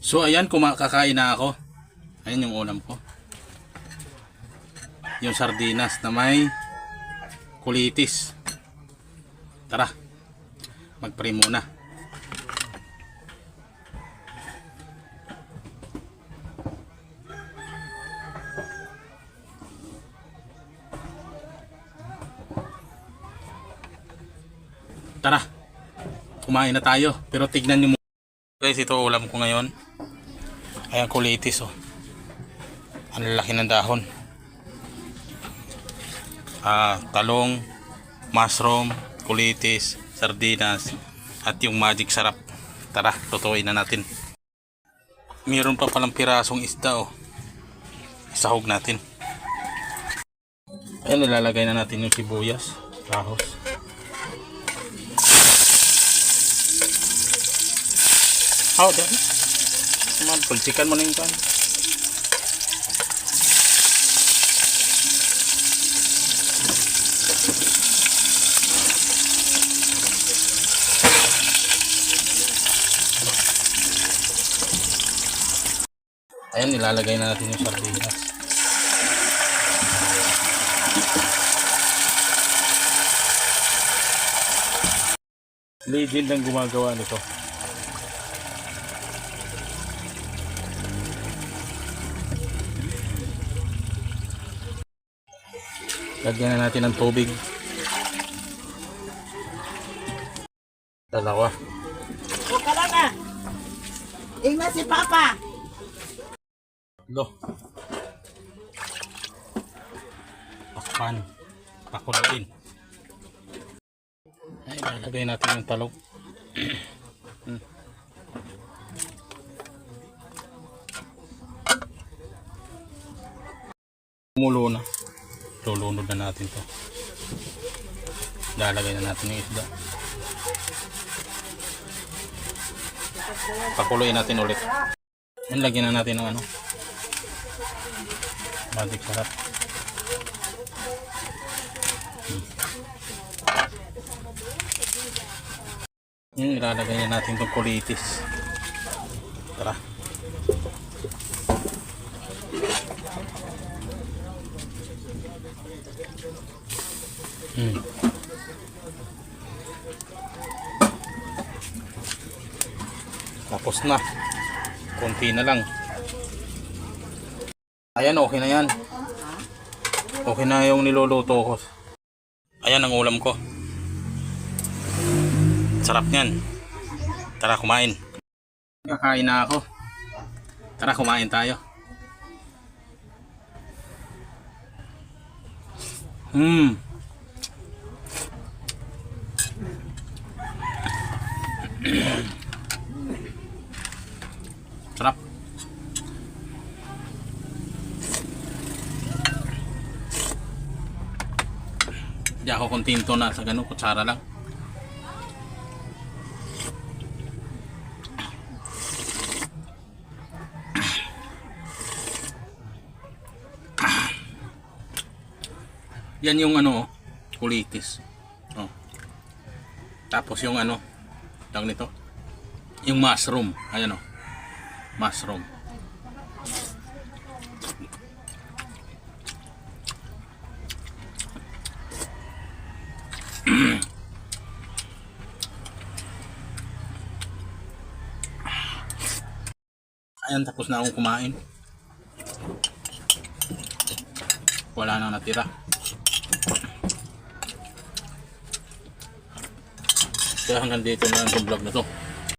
So ayan, kakain na ako. Ayan yung ulam ko. Yung sardinas na may kulitis. Tara, mag-pray muna. Tara, kumain na tayo. Pero tignan nyo muna. Guys, ito ulam ko ngayon. Ayan, kulitis oh. Ang laki ng dahon. Talong, mushroom, kulitis, sardinas, at yung magic sarap. Tara, tutuin na natin. Meron pa palang pirasong isda oh. Isahog natin. Ayan, nilalagay na natin yung sibuyas, lahos. Dyan. Naman, pulsikan mo na yung kan. Ayan, nilalagay na natin yung sardinas. Legend ang gumagawa nito. Lagyan na natin ng tubig. Dalawa. O ka lang ah. Ingna si Papa. Lo. Pakpan. Pakuluin. Ay, lalagay natin yung talong. Kumulo na. Lulunod na natin to. Lalagay na natin yung isda. Pakuluin natin ulit. Yan, lagyan na natin ng ano, magic sarap. Yan, ilalagay na natin itong kulitis. Tara. Tapos na. Konti na lang. Ayan, okay na yan. Okay na yung niluluto ko. Ayan ang ulam ko. Sarap niyan. Tara, kumain. Kakain na ako. Tara, kumain tayo. Sarap. Di ako kontento na sa ganun, kutsara lang. Yan yung ano, kulitis. Oh. Tapos yung ano, tawag nito, yung mushroom. Ayan oh. Mushroom. Ayan, tapos na akong kumain. Wala nang natira. Kaya hanggang dito na ang vlog na to.